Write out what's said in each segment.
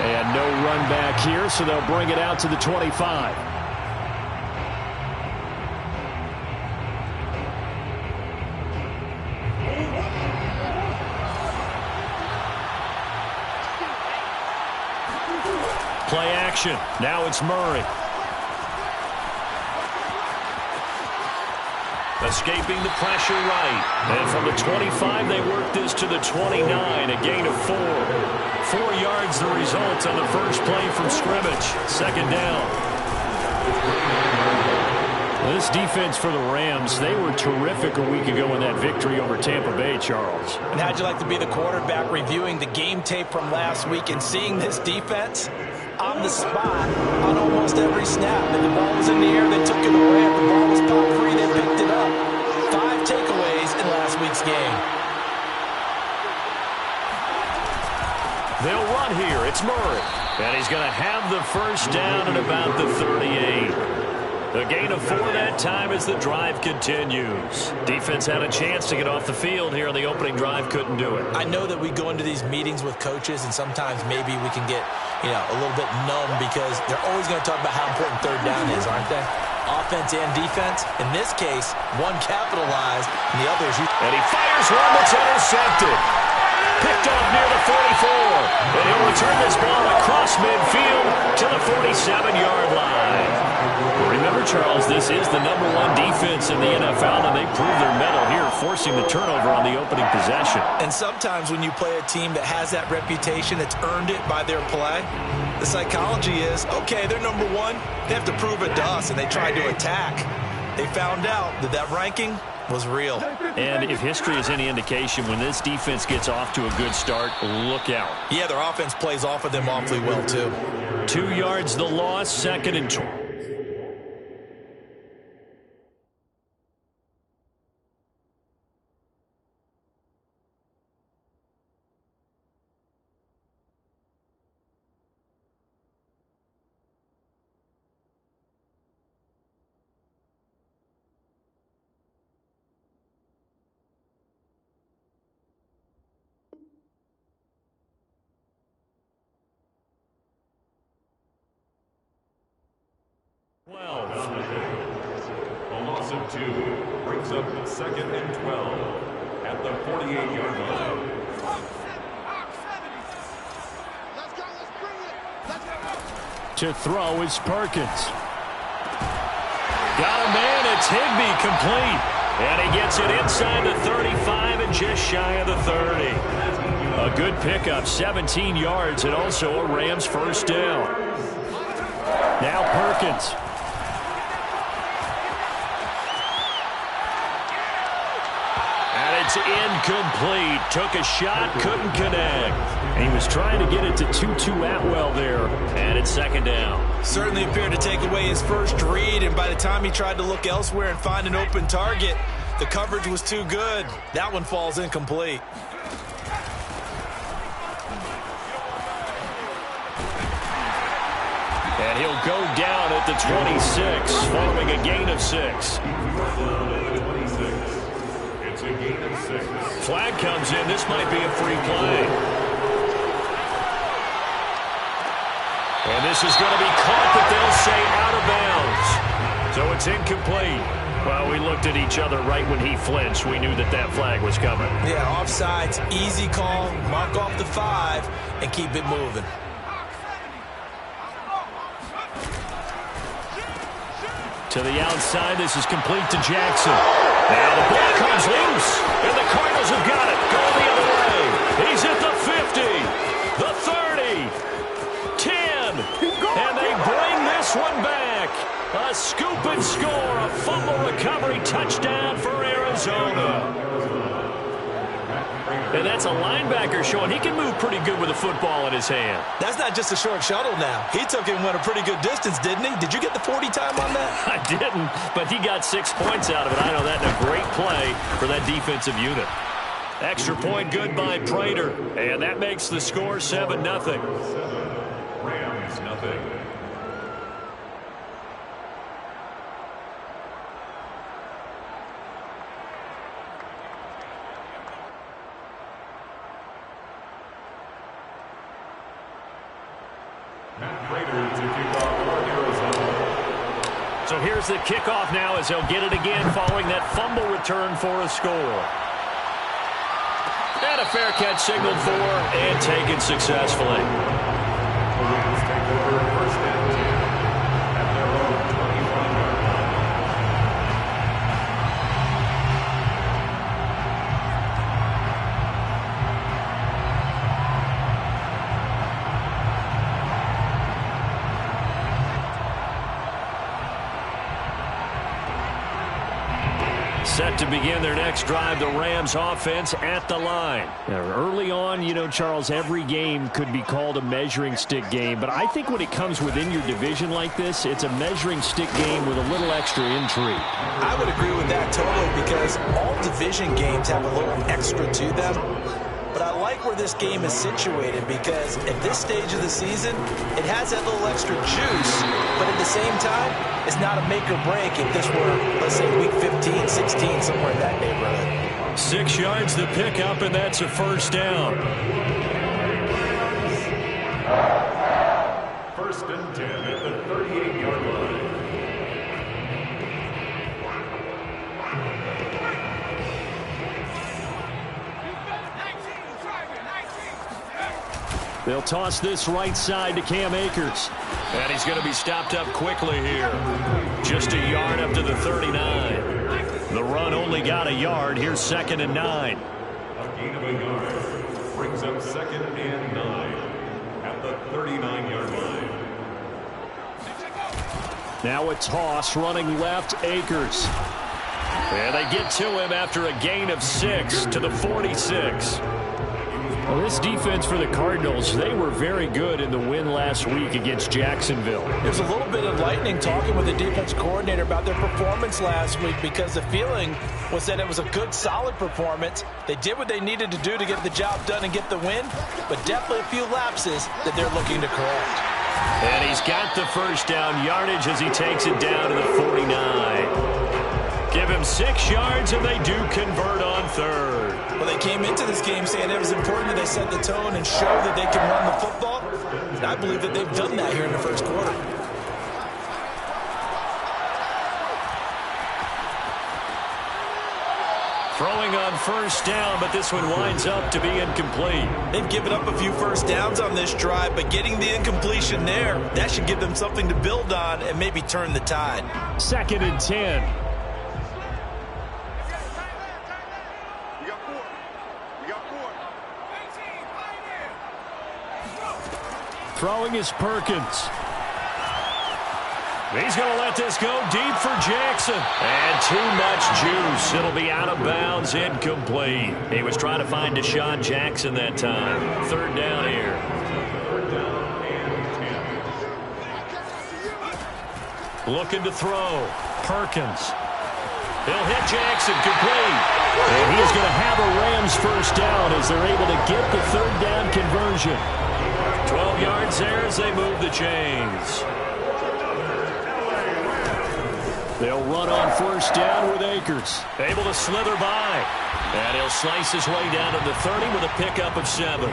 And no run back here, so they'll bring it out to the 25. Play action. Now it's Murray. Escaping the pressure right. And from the 25, they work this to the 29, a gain of 4. 4 yards the result on the first play from scrimmage. Second down. This defense for the Rams, they were terrific a week ago in that victory over Tampa Bay, Charles. And how'd you like to be the quarterback reviewing the game tape from last week and seeing this defense on the spot on almost every snap? And the ball was in the air, they took it away. If the ball was popped free, they picked it up. 5 takeaways in last week's game. They'll run here. It's Murray. And he's going to have the first down at about the 38. A gain of 4 that time as the drive continues. Defense had a chance to get off the field here on the opening drive. Couldn't do it. I know that we go into these meetings with coaches, and sometimes maybe we can get, a little bit numb because they're always going to talk about how important third down is, aren't they? Offense and defense. In this case, one capitalized, and the other is... And he fires one that's intercepted. Picked off near the 44. And he'll return this ball across midfield to the 47-yard line. Remember, Charles, this is the #1 defense in the NFL, and they prove their mettle here, forcing the turnover on the opening possession. And sometimes when you play a team that has that reputation, that's earned it by their play, the psychology is, okay, they're #1. They have to prove it to us, and they tried to attack. They found out that that ranking was real. And if history is any indication, when this defense gets off to a good start, look out. Yeah, their offense plays off of them awfully well, too. 2 yards the loss, 2nd and 12. A loss of 2 brings up 2nd and 12 at the 48-yard line. To throw is Perkins. Got a man, it's Higbee, complete. And he gets it inside the 35 and just shy of the 30. A good pickup, 17 yards, and also a Rams first down. Now Perkins. And it's incomplete. Took a shot, couldn't connect. And he was trying to get it to Tutu Atwell there. And it's 2nd down. Certainly appeared to take away his first read, and by the time he tried to look elsewhere and find an open target, the coverage was too good. That one falls incomplete. And he'll go down at the 26, following a gain of 6. It's a gain of 6. Flag comes in. This might be a free play. And this is going to be caught, but they'll say out of bounds. So it's incomplete. Well, we looked at each other right when he flinched. We knew that that flag was coming. Yeah, offsides, easy call. Mark off the 5 and keep it moving. To the outside, this is complete to Jackson. Now the ball comes loose, and the Cardinals have got it. Going the other way. He's at the 50, the 30, 10, and they bring this one back. A scoop and score, a fumble recovery touchdown for Arizona. And that's a linebacker showing he can move pretty good with a football in his hand. That's not just a short shuttle now. He took it and went a pretty good distance, didn't he? Did you get the 40 time on that? I didn't, but he got 6 points out of it. I know that in a great play for that defensive unit. Extra point good by Prater, and that makes the score 7-0. Rams, nothing. Matt Prater to kick off for Arizona. So here's the kickoff now as they'll get it again following that fumble return for a score. And a fair catch signaled for and taken successfully. The Rams take over first and 10 at their own 25-yard line. Set to begin their next drive, the Rams offense at the line. Now, early on, you know, Charles, every game could be called a measuring stick game, but I think when it comes within your division like this, it's a measuring stick game with a little extra intrigue. I would agree with that totally because all division games have a little extra to them. But I like where this game is situated because at this stage of the season, it has that little extra juice, but at the same time, it's not a make or break if this were, let's say, week 15, 16, somewhere in that neighborhood. 6 yards the pickup, and that's a first down. First and 10 at the 38-yard line. They'll toss this right side to Cam Akers. And he's going to be stopped up quickly here. Just a yard up to the 39. The run only got a yard. Here's 2nd and 9. A gain of a yard brings up 2nd and 9 at the 39-yard line. Now a toss running left, Akers. And they get to him after a gain of 6 to the 46. Well, this defense for the Cardinals, they were very good in the win last week against Jacksonville. There's a little bit of lightning talking with the defense coordinator about their performance last week because the feeling was that it was a good, solid performance. They did what they needed to do to get the job done and get the win, but definitely a few lapses that they're looking to correct. And he's got the first down yardage as he takes it down to the 49. Give him 6 yards, and they do convert on 3rd. Well, they came into this game saying it was important that they set the tone and show that they can run the football. And I believe that they've done that here in the first quarter. Throwing on first down, but this one winds up to be incomplete. They've given up a few first downs on this drive, but getting the incompletion there, that should give them something to build on and maybe turn the tide. 2nd and 10. Throwing is Perkins. He's going to let this go deep for Jackson. And too much juice. It'll be out of bounds, incomplete. He was trying to find Deshaun Jackson that time. 3rd down here. Looking to throw. Perkins. He'll hit Jackson, complete. And he's going to have a Rams first down as they're able to get the 3rd down conversion. 12 yards there as they move the chains. They'll run on first down with Akers. Able to slither by. And he'll slice his way down to the 30 with a pickup of 7.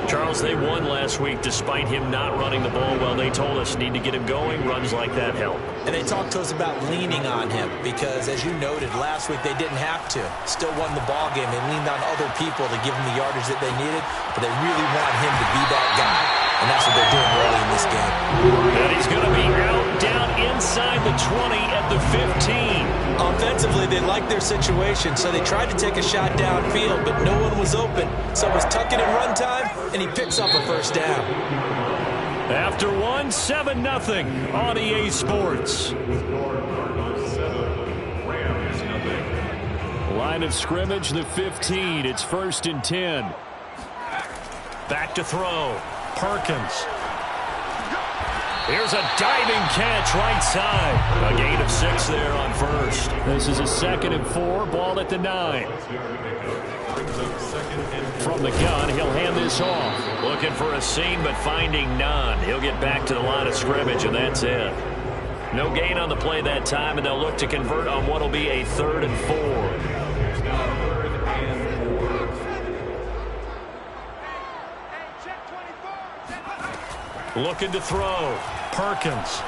Charles, they won last week despite him not running the ball well. They told us need to get him going. Runs like that help. And they talked to us about leaning on him because, as you noted, last week they didn't have to. Still won the ball game. They leaned on other people to give them the yardage that they needed, but they really want him to be that guy. And that's what they're doing early in this game. And he's going to be out down inside the 20 at the 15. Offensively, they liked their situation, so they tried to take a shot downfield, but no one was open. So it was tuck it and run time, and he picks up a first down. After 7-0 on EA Sports. Line of scrimmage, the 15. It's 1st and 10. Back to throw. Perkins. Here's a diving catch right side. A gain of 6 there on first. This is a 2nd and 4. Ball at the 9. From the gun, he'll hand this off. Looking for a seam, but finding none. He'll get back to the line of scrimmage, and that's it. No gain on the play that time, and they'll look to convert on what will be a 3rd and 4. Looking to throw. Perkins.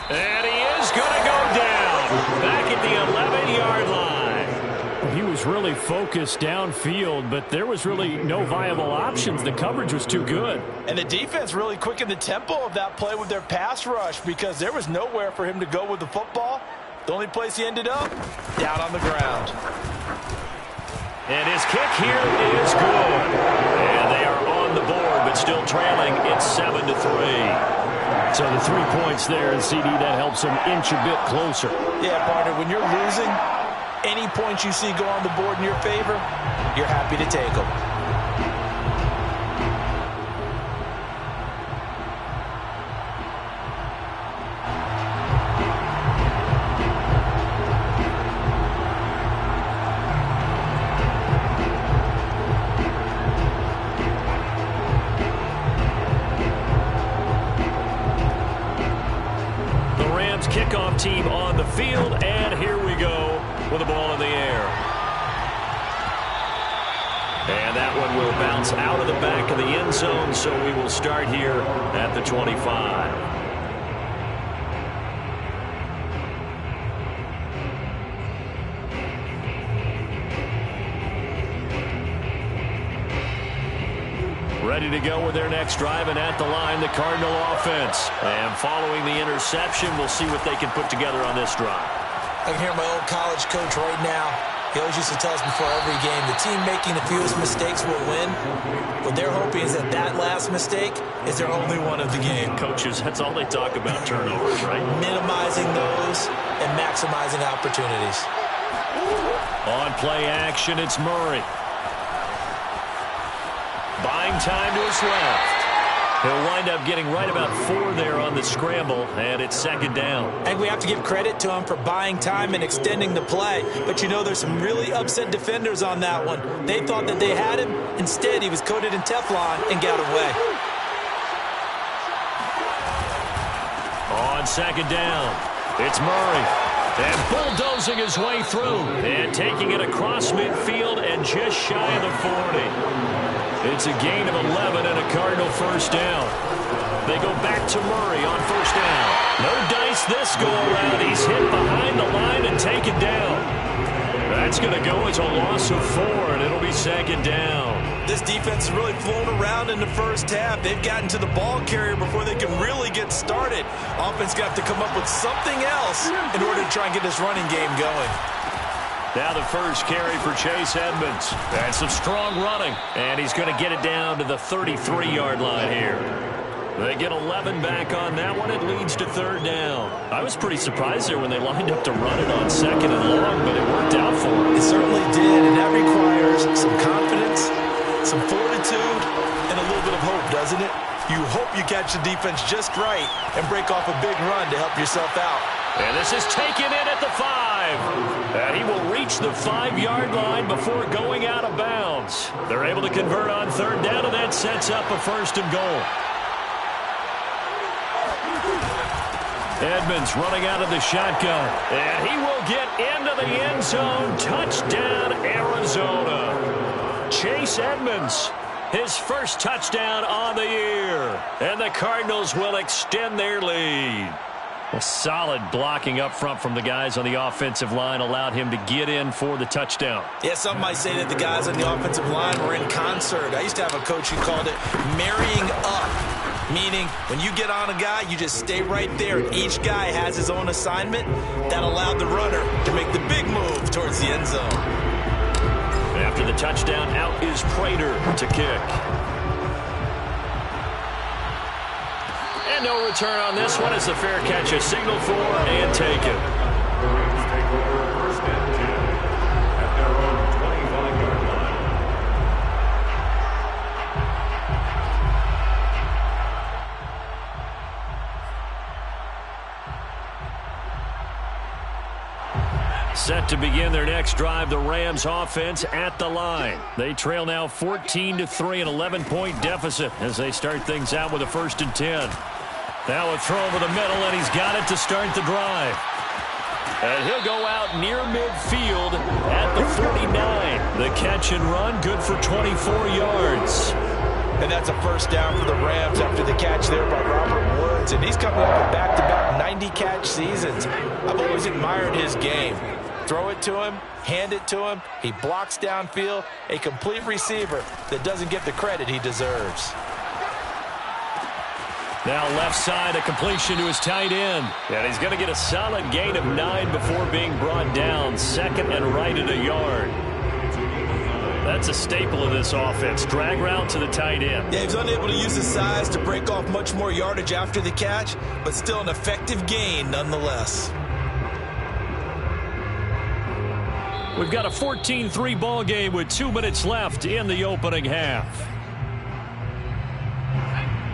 And he is going to go down. Back at the 11-yard line. He was really focused downfield, but there was really no viable options. The coverage was too good. And the defense really quickened the tempo of that play with their pass rush because there was nowhere for him to go with the football. The only place he ended up, down on the ground. And his kick here is good. And they are on the board, but still trailing. It's 7-3. So the 3 points there, and CD, that helps them inch a bit closer. Yeah, partner, when you're losing, any points you see go on the board in your favor, you're happy to take them. Kickoff team on the field, and here we go with the ball in the air. And that one will bounce out of the back of the end zone, so we will start here at the 25. Ready to go with their next drive, and at the line, the Cardinal offense. And following the interception, we'll see what they can put together on this drive. I can hear my old college coach right now. He always used to tell us before every game, the team making the fewest mistakes will win. What they're hoping is that that last mistake is their only one of the game. Coaches, that's all they talk about, turnovers, right? Minimizing those and maximizing opportunities. On play action, it's Murray. Buying time to his left. He'll wind up getting right about 4 there on the scramble, and it's second down. I think we have to give credit to him for buying time and extending the play. But, you know, there's some really upset defenders on that one. They thought that they had him. Instead, he was coated in Teflon and got away. On second down, it's Murray. And bulldozing his way through. And taking it across midfield and just shy of the 40. It's a gain of 11 and a Cardinal first down. They go back to Murray on first down. No dice this go-around. He's hit behind the line and taken down. That's going to go as a loss of 4, and it'll be second down. This defense has really flown around in the first half. They've gotten to the ball carrier before they can really get started. Offense got to come up with something else in order to try and get this running game going. Now the first carry for Chase Edmonds. And some strong running. And he's going to get it down to the 33-yard line here. They get 11 back on that one. It leads to third down. I was pretty surprised there when they lined up to run it on second and long, but it worked out for them. It certainly did, and that requires some confidence, some fortitude, and a little bit of hope, doesn't it? You hope you catch the defense just right and break off a big run to help yourself out. And this is taken in at the 5. And he will reach the 5-yard line before going out of bounds. They're able to convert on third down, and that sets up a first and goal. Edmonds running out of the shotgun. And he will get into the end zone. Touchdown, Arizona. Chase Edmonds, his first touchdown on the year. And the Cardinals will extend their lead. A solid blocking up front from the guys on the offensive line allowed him to get in for the touchdown. Yeah, some might say that the guys on the offensive line were in concert. I used to have a coach who called it marrying up, meaning when you get on a guy, you just stay right there. Each guy has his own assignment. That allowed the runner to make the big move towards the end zone. After the touchdown, out is Prater to kick. And no return on this one as the fair catch is signaled for and taken. Take over first and 10 at their own 25-yard line. Set to begin their next drive, the Rams offense at the line. They trail now 14-3, an 11-point deficit as they start things out with a first and 10. Now a throw over the middle, and he's got it to start the drive. And he'll go out near midfield at the 49. The catch and run, good for 24 yards. And that's a first down for the Rams after the catch there by Robert Woods. And he's coming up with back-to-back 90-catch seasons. I've always admired his game. Throw it to him, hand it to him. He blocks downfield. A complete receiver that doesn't get the credit he deserves. Now left side, a completion to his tight end. And he's going to get a solid gain of 9 before being brought down. Second and right at a yard. That's a staple of this offense. Drag route to the tight end. Yeah, he's unable to use his size to break off much more yardage after the catch, but still an effective gain nonetheless. We've got a 14-3 ball game with 2 minutes left in the opening half.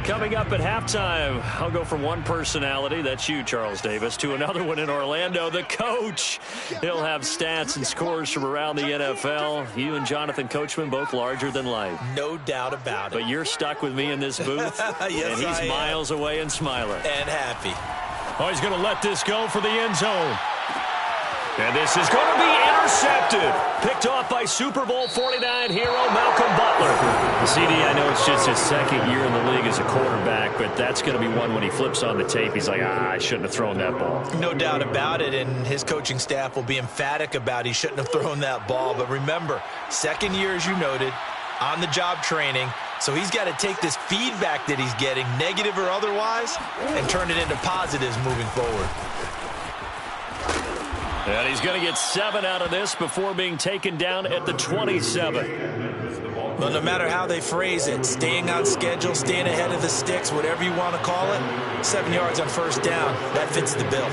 Coming up at halftime, I'll go from one personality, that's you, Charles Davis, to another one in Orlando, the coach. He'll have stats and scores from around the NFL. You and Jonathan Coachman, both larger than life. No doubt about it. But you're stuck with me in this booth, yes, and he's miles away and smiling. And happy. Oh, he's going to let this go for the end zone. And this is going to be intercepted. Picked off by Super Bowl 49 hero Malcolm Butler. CD, I know it's just his second year in the league as a quarterback, but that's going to be one when he flips on the tape. He's like, I shouldn't have thrown that ball. No doubt about it, and his coaching staff will be emphatic about he shouldn't have thrown that ball. But remember, second year, as you noted, on-the-job training. So he's got to take this feedback that he's getting, negative or otherwise, and turn it into positives moving forward. And he's going to get 7 out of this before being taken down at the 27. Well, no matter how they phrase it, staying on schedule, staying ahead of the sticks, whatever you want to call it, 7 yards on first down, that fits the bill.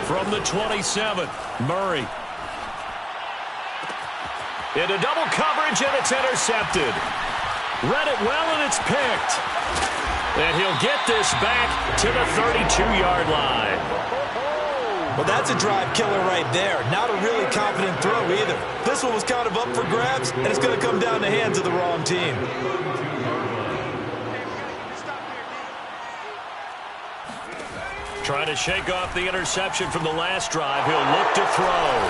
From the 27, Murray. Into double coverage, and it's intercepted. Read it well, and it's picked. And he'll get this back to the 32-yard line. Well, that's a drive killer right there. Not a really confident throw either. This one was kind of up for grabs, and it's going to come down the hands of the wrong team. Trying to shake off the interception from the last drive. He'll look to throw.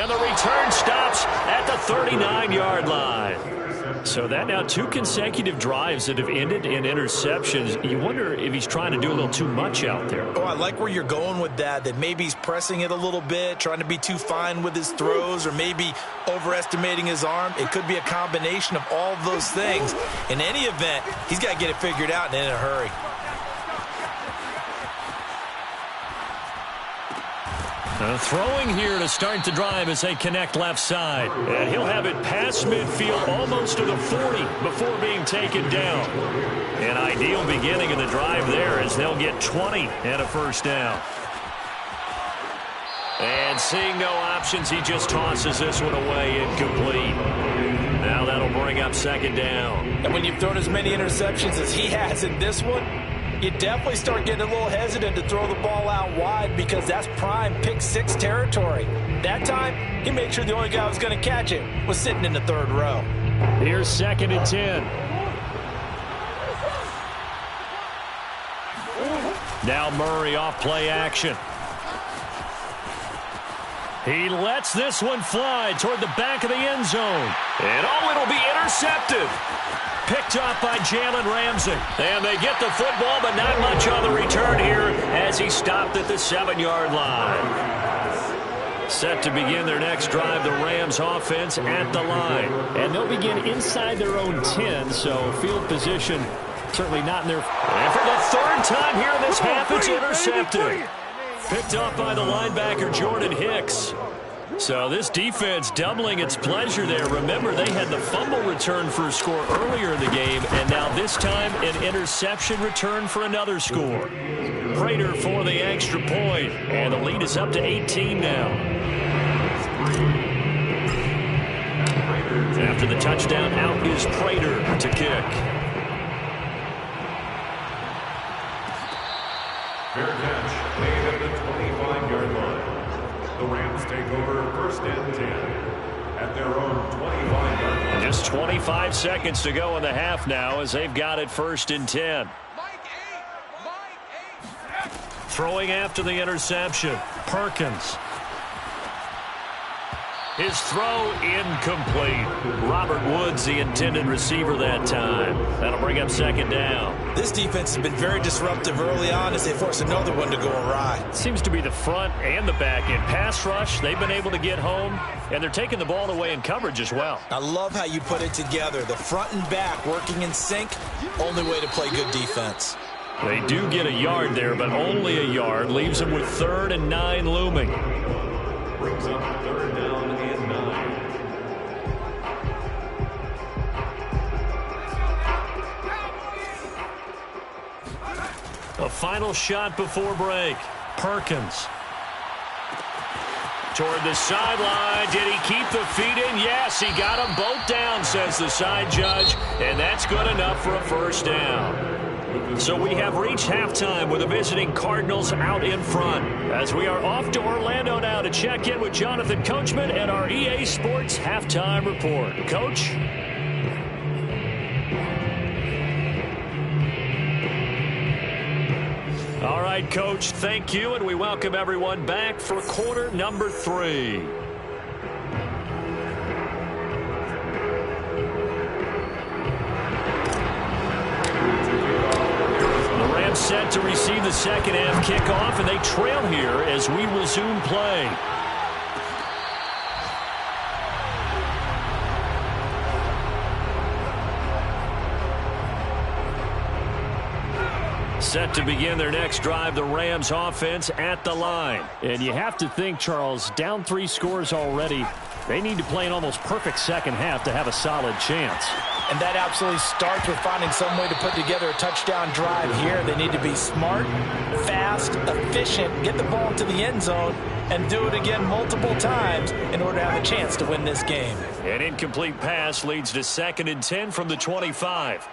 And the return stops at the 39-yard line. So that now 2 consecutive drives that have ended in interceptions. You wonder if he's trying to do a little too much out there. Oh, I like where you're going with that maybe he's pressing it a little bit, trying to be too fine with his throws, or maybe overestimating his arm. It could be a combination of all of those things. In any event, he's got to get it figured out and in a hurry. Throwing here to start the drive as they connect left side. And he'll have it past midfield, almost to the 40 before being taken down. An ideal beginning of the drive there as they'll get 20 and a first down. And seeing no options, he just tosses this one away, incomplete. Now that'll bring up second down. And when you've thrown as many interceptions as he has in this one, you definitely start getting a little hesitant to throw the ball out wide because that's prime pick 6 territory. That time, he made sure the only guy who was going to catch it was sitting in the third row. Here's second and 10. Now Murray off play action. He lets this one fly toward the back of the end zone. And it'll be intercepted. Picked off by Jalen Ramsey. And they get the football, but not much on the return here as he stopped at the 7-yard line. Set to begin their next drive, the Rams offense at the line. And they'll begin inside their own 10, so field position certainly not in their... And for the third time here in this half, it's intercepted. Picked off by the linebacker, Jordan Hicks. So this defense doubling its pleasure there. Remember, they had the fumble return for a score earlier in the game, and now this time an interception return for another score. Prater for the extra point, and the lead is up to 18 now. After the touchdown, out is Prater to kick. Fair catch made at the 25-yard line. The Rams take over first and 10 at their own 25-yard line. Just 25 seconds to go in the half now as they've got it first and 10. Throwing after the interception, Perkins. His throw incomplete. Robert Woods, the intended receiver that time. That'll bring up second down. This defense has been very disruptive early on as they force another one to go awry. Seems to be the front and the back end. Pass rush, they've been able to get home, and they're taking the ball away in coverage as well. I love how you put it together. The front and back working in sync, only way to play good defense. They do get a yard there, but only a yard. Leaves them with 3rd and 9 looming. Brings up 3rd down and 9. A final shot before break. Perkins. Toward the sideline. Did he keep the feet in? Yes, he got them both down, says the side judge. And that's good enough for a first down. So we have reached halftime with the visiting Cardinals out in front. As we are off to Orlando now to check in with Jonathan Coachman and our EA Sports Halftime Report. Coach? All right, Coach, thank you, and we welcome everyone back for quarter number 3. Set to receive the second half kickoff, and they trail here as we resume play. Set to begin their next drive, the Rams offense at the line. And you have to think, Charles, down 3 scores already. They need to play an almost perfect second half to have a solid chance. And that absolutely starts with finding some way to put together a touchdown drive here. They need to be smart, fast, efficient, get the ball into the end zone, and do it again multiple times in order to have a chance to win this game. An incomplete pass leads to 2nd and 10 from the 25.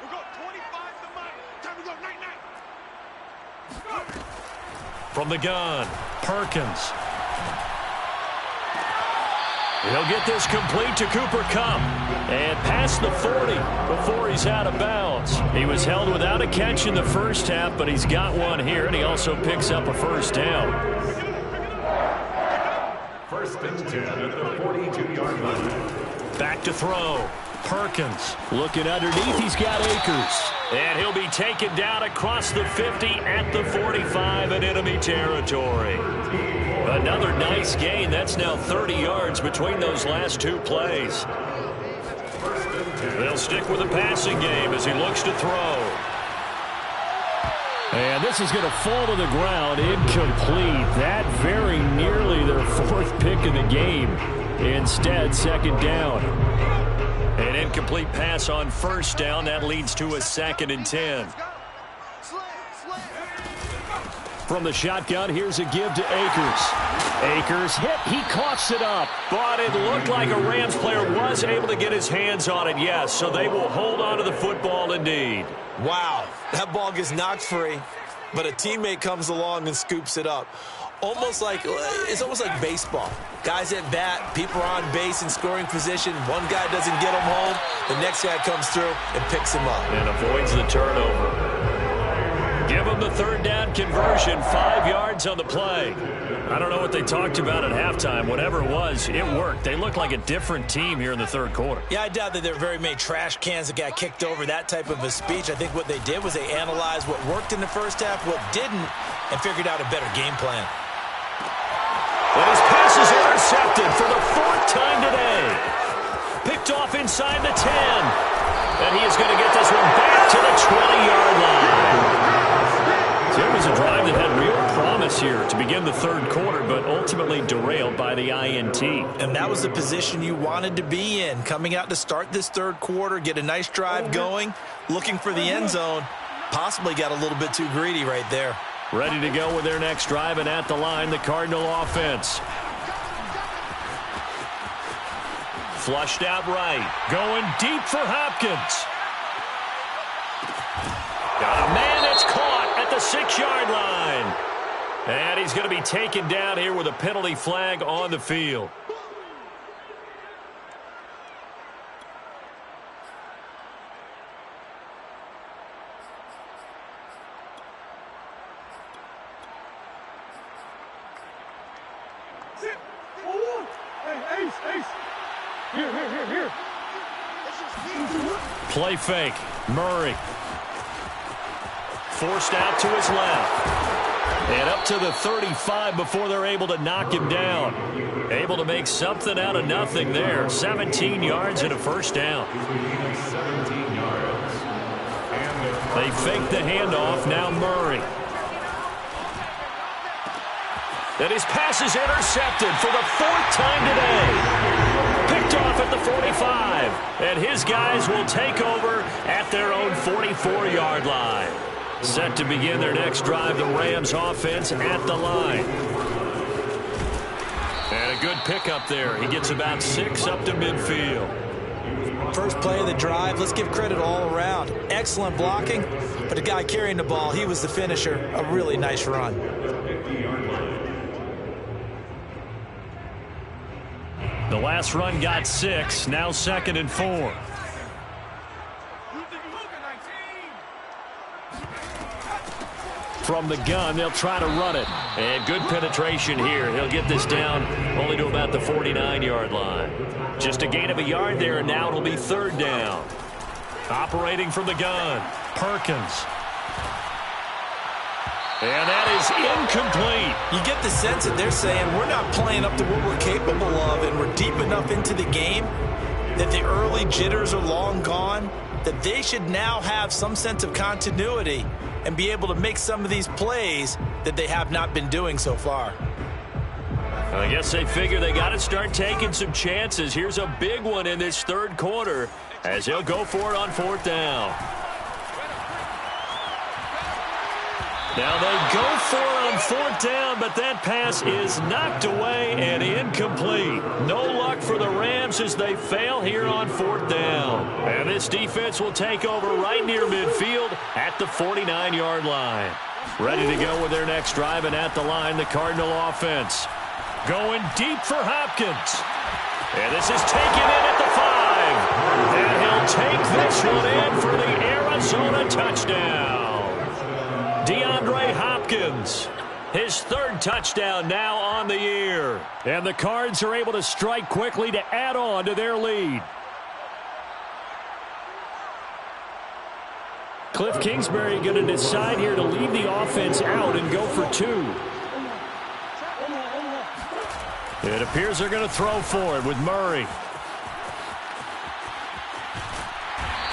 From the gun, Perkins. He'll get this complete to Cooper Kupp. And past the 40 before he's out of bounds. He was held without a catch in the first half, but he's got one here, and he also picks up a first down. 1st and 10 at the 42-yard line. Back to throw. Perkins looking underneath. He's got Akers. And he'll be taken down across the 50 at the 45 in enemy territory. Another nice gain. That's now 30 yards between those last 2 plays. They'll stick with the passing game as he looks to throw. And this is going to fall to the ground. Incomplete. That very nearly their 4th pick of the game. Instead, 2nd down. An incomplete pass on 1st down. That leads to a 2nd and 10. From the shotgun, here's a give to Akers. Akers hit. He coughs it up. But it looked like a Rams player was able to get his hands on it, yes. So they will hold on to the football indeed. Wow, that ball gets knocked free, but a teammate comes along and scoops it up. It's almost like baseball. Guys at bat, people are on base in scoring position. One guy doesn't get him home. The next guy comes through and picks him up. And avoids the turnover. Give them the 3rd down conversion, 5 yards on the play. I don't know what they talked about at halftime. Whatever it was, it worked. They look like a different team here in the 3rd quarter. Yeah, I doubt that there were very many trash cans that got kicked over, that type of a speech. I think what they did was they analyzed what worked in the first half, what didn't, and figured out a better game plan. And his pass is intercepted for the 4th time today. Picked off inside the 10. And he is going to get this one back to the 20-yard line. So it was a drive that had real promise here to begin the 3rd quarter, but ultimately derailed by the INT. And that was the position you wanted to be in, coming out to start this 3rd quarter, get a nice drive going, looking for the end zone. Possibly got a little bit too greedy right there. Ready to go with their next drive, and at the line, the Cardinal offense. Flushed out right. Going deep for Hopkins. Got a man that's caught at the 6-yard line. And he's going to be taken down here with a penalty flag on the field. Hey, Ace. Here. Play fake. Murray. Forced out to his left. And up to the 35 before they're able to knock him down. Able to make something out of nothing there. 17 yards and a first down. 17 yards. They fake the handoff. Now Murray. And his pass is intercepted for the 4th time today. Picked off at the 45. And his guys will take over at their own 44-yard line. Set to begin their next drive, the Rams offense at the line. And a good pickup there. He gets about 6 up to midfield. First play of the drive, let's give credit all around. Excellent blocking, but the guy carrying the ball, he was the finisher. A really nice run. The last run got 6, now 2nd and 4. From the gun, they'll try to run it. And good penetration here. He'll get this down only to about the 49-yard line. Just a gain of a yard there, and now it'll be 3rd down. Operating from the gun, Perkins. And that is incomplete. You get the sense that they're saying we're not playing up to what we're capable of, and we're deep enough into the game that the early jitters are long gone, that they should now have some sense of continuity and be able to make some of these plays that they have not been doing so far. I guess they figure they got to start taking some chances. Here's a big one in this 3rd quarter as he'll go for it on 4th down. Now they go for it on 4th down, but that pass is knocked away and incomplete. No luck for the Rams as they fail here on 4th down. And this defense will take over right near midfield at the 49-yard line. Ready to go with their next drive, and at the line, the Cardinal offense. Going deep for Hopkins. And this is taken in at the 5. And he'll take this one in for the Arizona touchdown. DeAndre Hopkins, his 3rd touchdown now on the year. And the Cards are able to strike quickly to add on to their lead. Cliff Kingsbury going to decide here to leave the offense out and go for 2. It appears they're going to throw for it with Murray.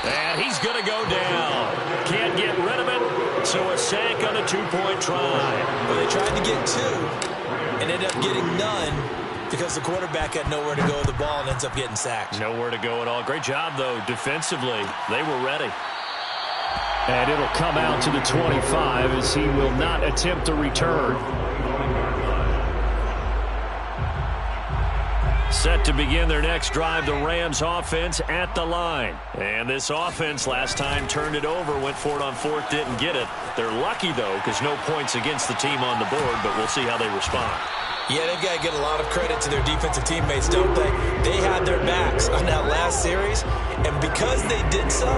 And he's going to go down. Can't get rid of it, so a sack on a 2-point try. Well, they tried to get 2 and ended up getting none because the quarterback had nowhere to go with the ball and ends up getting sacked. Nowhere to go at all. Great job, though, defensively. They were ready. And it'll come out to the 25 as he will not attempt a return. Set to begin their next drive, the Rams offense at the line. And this offense last time turned it over, went for it on 4th, didn't get it. They're lucky, though, because no points against the team on the board, but we'll see how they respond. Yeah, they've got to get a lot of credit to their defensive teammates, don't they? They had their backs on that last series, and because they did so,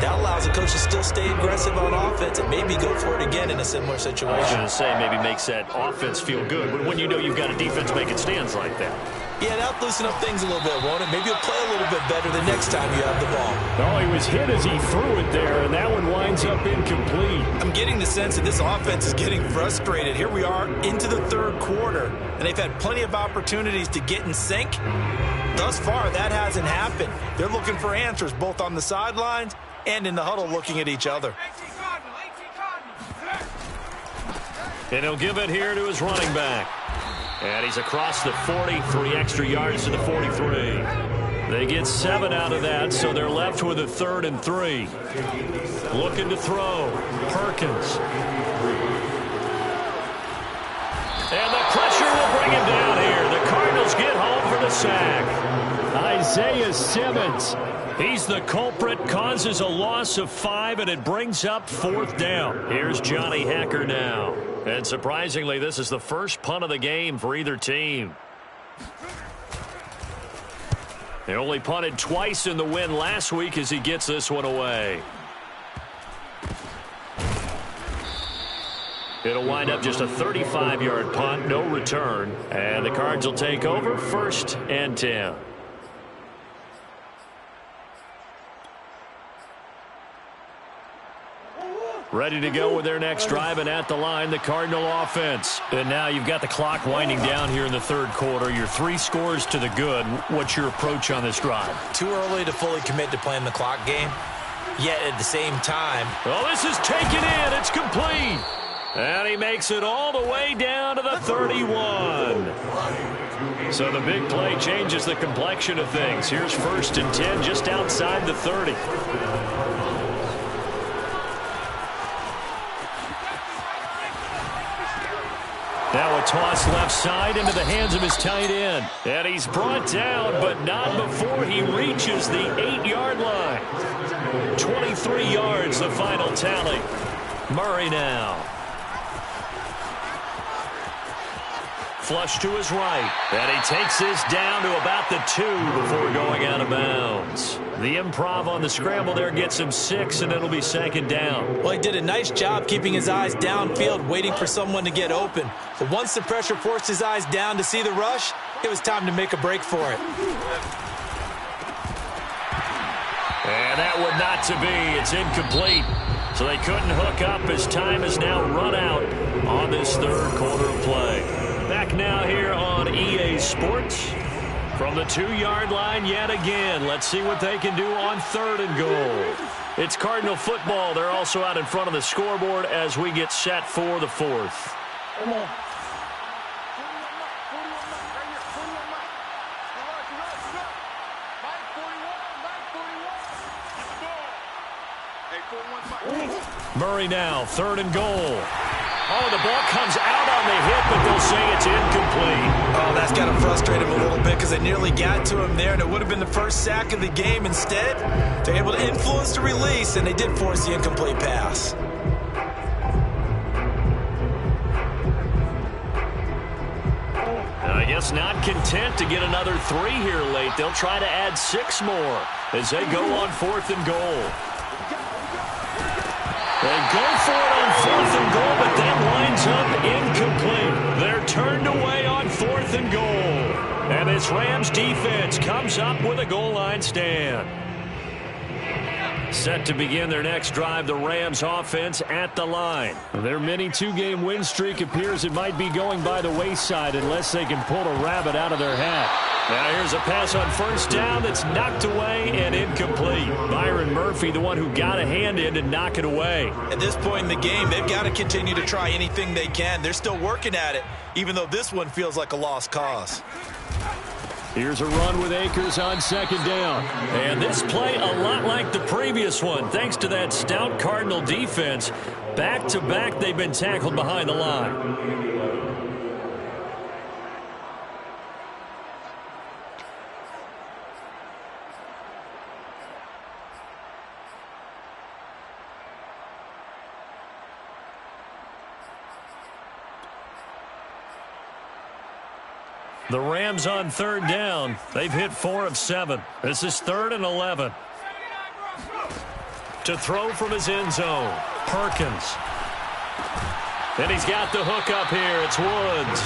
that allows the coach to still stay aggressive on offense and maybe go for it again in a similar situation. I was going to say maybe makes that offense feel good, but when you know you've got a defense making stands like that. Yeah, that'll loosen up things a little bit, won't it? Maybe you'll play a little bit better the next time you have the ball. Oh, he was hit as he threw it there, and that one winds up incomplete. I'm getting the sense that this offense is getting frustrated. Here we are into the 3rd quarter, and they've had plenty of opportunities to get in sync. Thus far, that hasn't happened. They're looking for answers both on the sidelines and in the huddle looking at each other. And he'll give it here to his running back. And he's across the 40, 3 extra yards to the 43. They get 7 out of that, so they're left with a 3rd and 3. Looking to throw. Perkins. And the pressure will bring him down here. The Cardinals get home for the sack. Isaiah Simmons. He's the culprit, causes a loss of 5, and it brings up 4th down. Here's Johnny Hekker now. And surprisingly, this is the first punt of the game for either team. He only punted twice in the win last week as he gets this one away. It'll wind up just a 35-yard punt, no return. And the Cards will take over 1st and 10. Ready to go with their next drive, and at the line, the Cardinal offense. And now you've got the clock winding down here in the third quarter. You're 3 scores to the good. What's your approach on this drive? Too early to fully commit to playing the clock game. Yet at the same time. Well, this is taken in. It's complete. And he makes it all the way down to the 31. So the big play changes the complexion of things. Here's 1st and 10 just outside the 30. Now a toss left side into the hands of his tight end. And he's brought down, but not before he reaches the 8-yard line. 23 yards, the final tally. Murray now. Flush to his right. And he takes this down to about the 2 before going out of bounds. The improv on the scramble there gets him 6, and it'll be 2nd down. Well, he did a nice job keeping his eyes downfield, waiting for someone to get open. But once the pressure forced his eyes down to see the rush, it was time to make a break for it. And that would not to be. It's incomplete. So they couldn't hook up as time is now run out on this third quarter of play. Back now here on EA Sports. From the 2-yard line yet again. Let's see what they can do on 3rd and goal. It's Cardinal football. They're also out in front of the scoreboard as we get set for the 4th. Come on. Murray now, 3rd and goal. Oh, the ball comes out on the hit, but they'll say it's incomplete. Oh, that's got to frustrate him a little bit because they nearly got to him there, and it would have been the first sack of the game. Instead, they're able to influence the release, and they did force the incomplete pass. I guess not content to get another 3 here late. They'll try to add 6 more as they go on 4th and goal. They go for it on 4th and goal, but that winds up incomplete. They're turned away on 4th and goal. And this Rams defense comes up with a goal line stand. Set to begin their next drive, the Rams offense at the line. Their mini 2-game win streak appears it might be going by the wayside unless they can pull a rabbit out of their hat. Now here's a pass on 1st down that's knocked away and incomplete. Byron Murphy, the one who got a hand in to knock it away. At this point in the game, they've got to continue to try anything they can. They're still working at it, even though this one feels like a lost cause. Here's a run with Akers on 2nd down. And this play a lot like the previous one. Thanks to that stout Cardinal defense, back-to-back they've been tackled behind the line. The Rams on 3rd down. They've hit 4 of 7. This is 3rd and 11. To throw from his end zone, Perkins. And he's got the hook up here. It's Woods.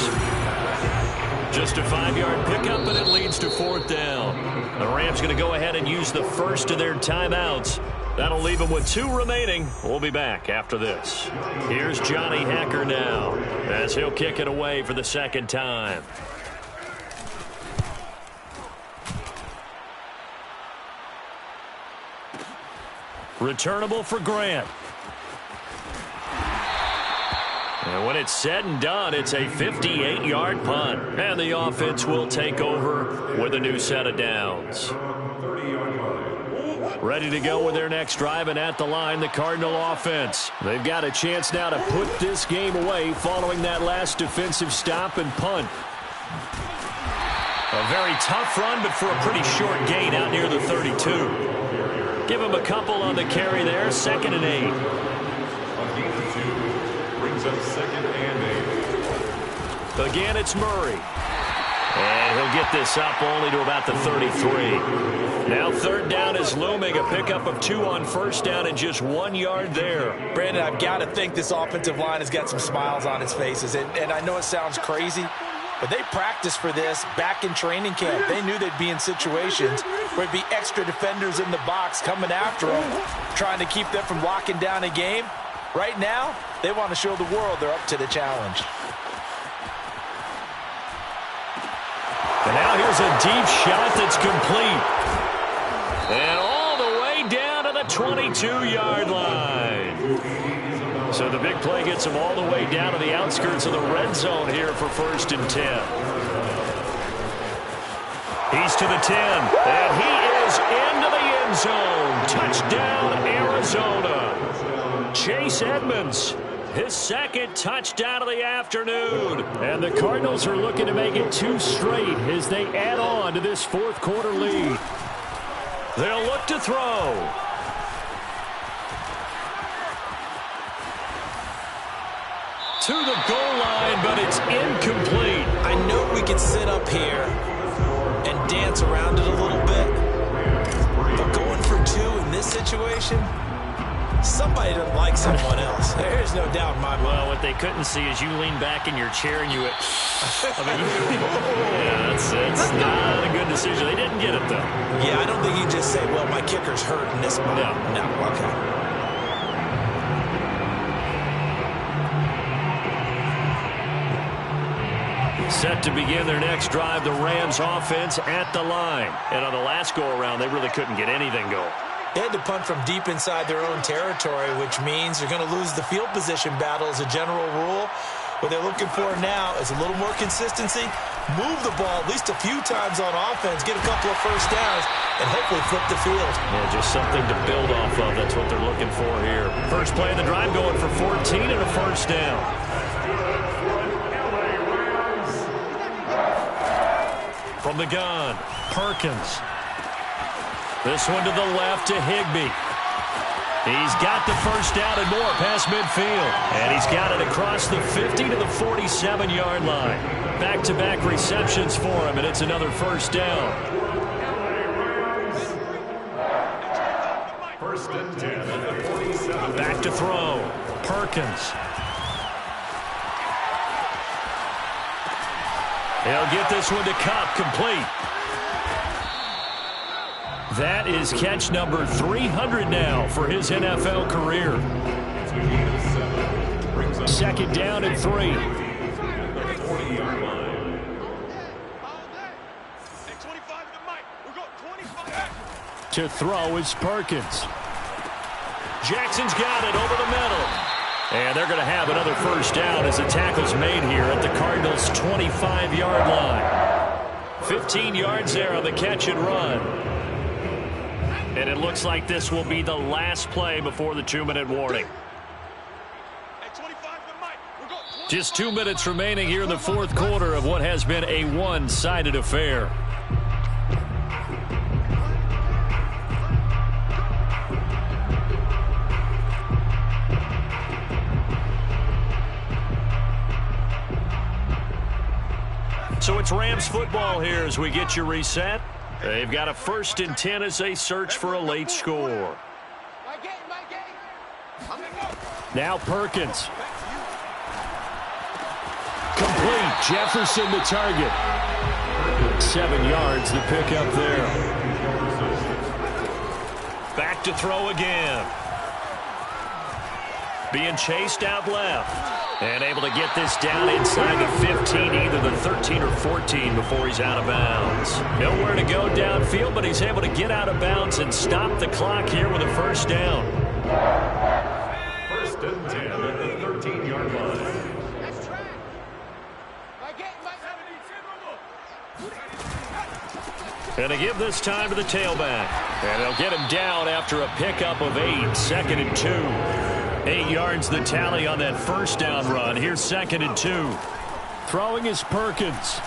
Just a 5-yard pickup, and it leads to 4th down. The Rams going to go ahead and use the first of their timeouts. That'll leave them with 2 remaining. We'll be back after this. Here's Johnny Hacker now as he'll kick it away for the 2nd time. Returnable for Grant. And when it's said and done, it's a 58-yard punt. And the offense will take over with a new set of downs. Ready to go with their next drive, and at the line, the Cardinal offense. They've got a chance now to put this game away following that last defensive stop and punt. A very tough run, but for a pretty short gain out near the 32. Give him a couple on the carry there. 2nd and 8. A gain of 2 brings up 2nd and 8. Again, it's Murray. And he'll get this up only to about the 33. Now third down is looming. A pickup of 2 on first down and just 1 yard there. Brandon, I've got to think this offensive line has got some smiles on its faces. And I know it sounds crazy, but they practiced for this back in training camp. They knew they'd be in situations where there'd be extra defenders in the box coming after them, trying to keep them from locking down a game. Right now, they want to show the world they're up to the challenge. And now here's a deep shot that's complete. And all the way down to the 22-yard line. So the big play gets him all the way down to the outskirts of the red zone here for 1st and 10. He's to the 10. And he is into the end zone. Touchdown, Arizona. Chase Edmonds. His second touchdown of the afternoon. And the Cardinals are looking to make it 2 straight as they add on to this 4th quarter lead. They'll look to throw. To the goal line, but it's incomplete. I know we could sit up here and dance around it a little bit, but going for 2 in this situation, somebody doesn't like someone else. There's no doubt in my mind. Well, what they couldn't see is you lean back in your chair and you went, yeah, that's not a good decision. They didn't get it, though. Yeah, I don't think you just say, well, my kicker's hurt in this spot. No, okay. Set to begin their next drive, the Rams offense at the line. And on the last go-around, they really couldn't get anything going. They had to punt from deep inside their own territory, which means they're going to lose the field position battle as a general rule. What they're looking for now is a little more consistency, move the ball at least a few times on offense, get a couple of first downs, and hopefully flip the field. Yeah, just something to build off of. That's what they're looking for here. First play of the drive going for 14 and a first down. From the gun, Perkins. This one to the left to Higbee. He's got the first down and more past midfield. And he's got it across the 50 to the 47-yard line. Back-to-back receptions for him, and it's another first down. 1st and 10 at the 47. Back to throw. Perkins. He'll get this one to Kupp, complete. That is catch number 300 now for his NFL career. 2nd down and 3. To throw is Perkins. Jackson's got it over the middle. And they're going to have another first down as the tackle's made here at the Cardinals' 25-yard line. 15 yards there on the catch and run. And it looks like this will be the last play before the 2-minute warning. Just 2 minutes remaining here in the 4th quarter of what has been a one-sided affair. So it's Rams football here as we get you reset. They've got a 1st and 10 as they search for a late score. Now Perkins. Complete. Jefferson the target. 7 yards the pickup there. Back to throw again. Being chased out left. And able to get this down inside the 15, either the 13 or 14 before he's out of bounds. Nowhere to go downfield, but he's able to get out of bounds and stop the clock here with a first down. 1st and 10 at the 13-yard line. And to give this time to the tailback. And they'll get him down after a pickup of 8, 2nd and 2. 8 yards the tally on that first down run. Here's 2nd and 2. Throwing is Perkins.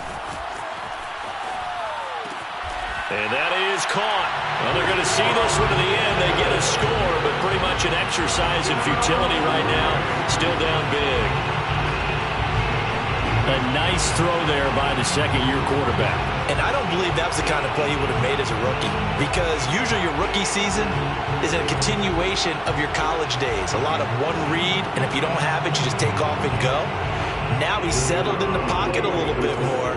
And that is caught. Well, they're going to see this one to the end. They get a score, but pretty much an exercise in futility right now. Still down big. A nice throw there by the second-year quarterback. And I don't believe that was the kind of play he would have made as a rookie, because usually your rookie season is a continuation of your college days. A lot of one read, and if you don't have it, you just take off and go. Now he's settled in the pocket a little bit more,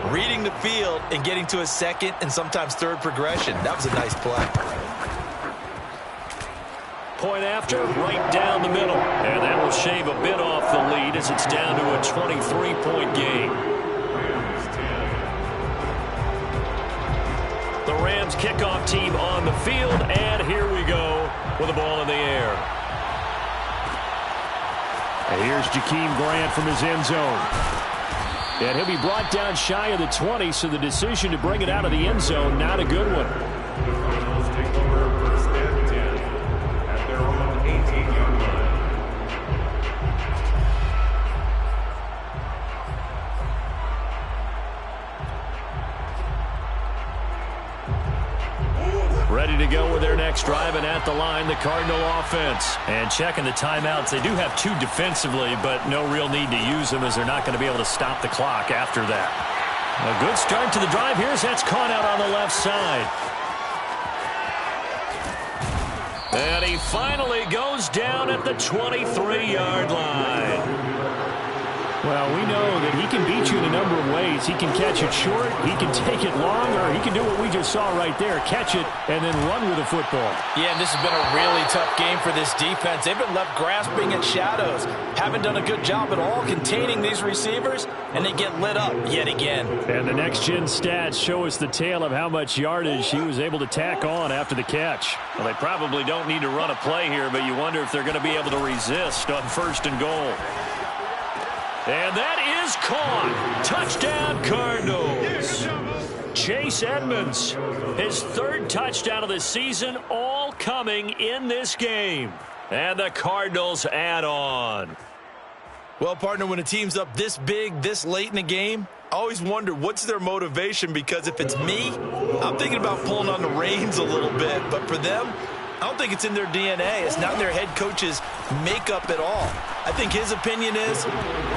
reading the field and getting to a second and sometimes third progression. That was a nice play. Point after, right down the middle. And that will shave a bit off the lead as it's down to a 23-point game. The Rams kickoff team on the field, and here we go with the ball in the air. And here's Jakeem Grant from his end zone. And he'll be brought down shy of the 20, so the decision to bring it out of the end zone, not a good one. Ready to go with their next drive, and at the line, the Cardinal offense. And checking the timeouts, they do have two defensively, but no real need to use them as they're not going to be able to stop the clock after that. A good start to the drive. Here's that's caught out on the left side. And he finally goes down at the 23-yard line. Well, we know that he can beat you in a number of ways. He can catch it short, he can take it long, or he can do what we just saw right there, catch it and then run with the football. Yeah, and this has been a really tough game for this defense. They've been left grasping at shadows. Haven't done a good job at all containing these receivers, and they get lit up yet again. And the next-gen stats show us the tale of how much yardage he was able to tack on after the catch. Well, they probably don't need to run a play here, but you wonder if they're going to be able to resist on 1st and goal. And that is caught. Touchdown, Cardinals. Chase Edmonds, his 3rd touchdown of the season, all coming in this game. And the Cardinals add on. Well, partner, when a team's up this big, this late in the game, I always wonder what's their motivation, because if it's me, I'm thinking about pulling on the reins a little bit. But for them, I don't think it's in their DNA. It's not in their head coach's makeup at all. I think his opinion is,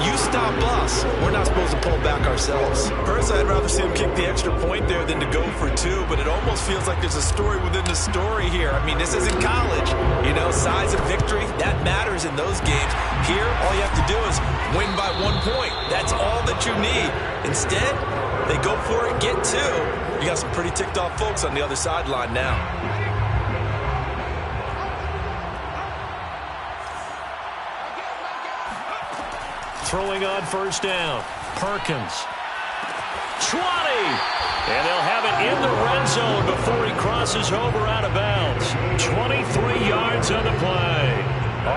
you stop us, we're not supposed to pull back ourselves. Personally, I'd rather see him kick the extra point there than to go for 2, but it almost feels like there's a story within the story here. I mean, this isn't college. You know, size of victory, that matters in those games. Here, all you have to do is win by 1 point. That's all that you need. Instead, they go for it, get 2. You got some pretty ticked off folks on the other sideline now. Throwing on 1st down. Perkins. 20. And they'll have it in the red zone before he crosses over out of bounds. 23 yards on the play.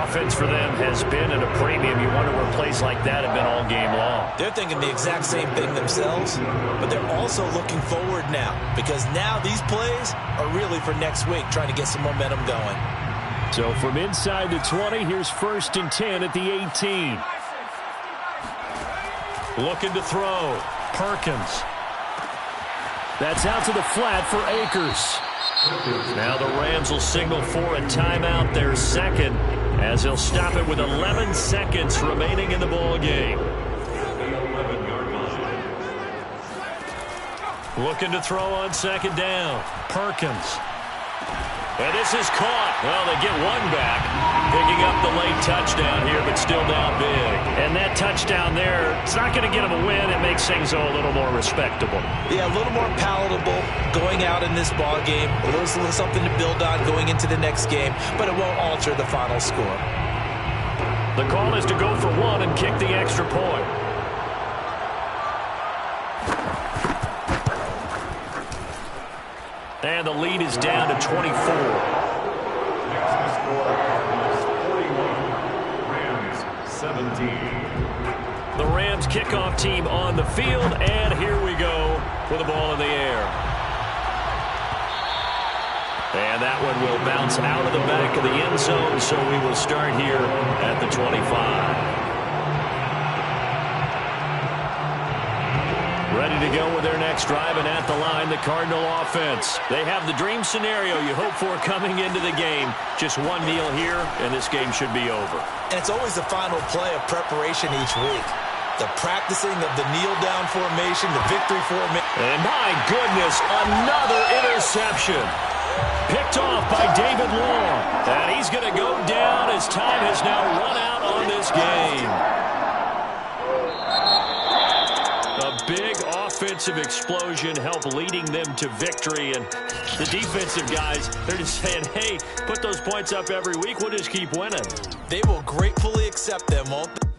Offense for them has been at a premium. You wonder where plays like that have been all game long. They're thinking the exact same thing themselves, but they're also looking forward now, because now these plays are really for next week, trying to get some momentum going. So from inside the 20, here's 1st and 10 at the 18. Looking to throw. Perkins. That's out to the flat for Akers. Now the Rams will signal for a timeout, their 2nd, as they'll stop it with 11 seconds remaining in the ball game. Looking to throw on 2nd down. Perkins. And this is caught. Well, they get one back. Picking up the late touchdown here, but still down big. And that touchdown there, it's not going to get them a win. It makes things a little more respectable. Yeah, a little more palatable going out in this ball game. A little something to build on going into the next game, but it won't alter the final score. The call is to go for 1 and kick the extra point. And the lead is down to 24. Next to score, Cardinals 41, Rams 17. The Rams kickoff team on the field, and here we go with the ball in the air. And that one will bounce out of the back of the end zone, so we will start here at the 25. Ready to go with their next drive, and at the line, the Cardinal offense. They have the dream scenario you hope for coming into the game. Just one kneel here, and this game should be over. And it's always the final play of preparation each week. The practicing of the kneel-down formation, the victory formation. And my goodness, another interception. Picked off by David Long. And he's going to go down as time has now run out on this game. A big offensive explosion helped leading them to victory. And the defensive guys, they're just saying, hey, put those points up every week. We'll just keep winning. They will gratefully accept them, won't they?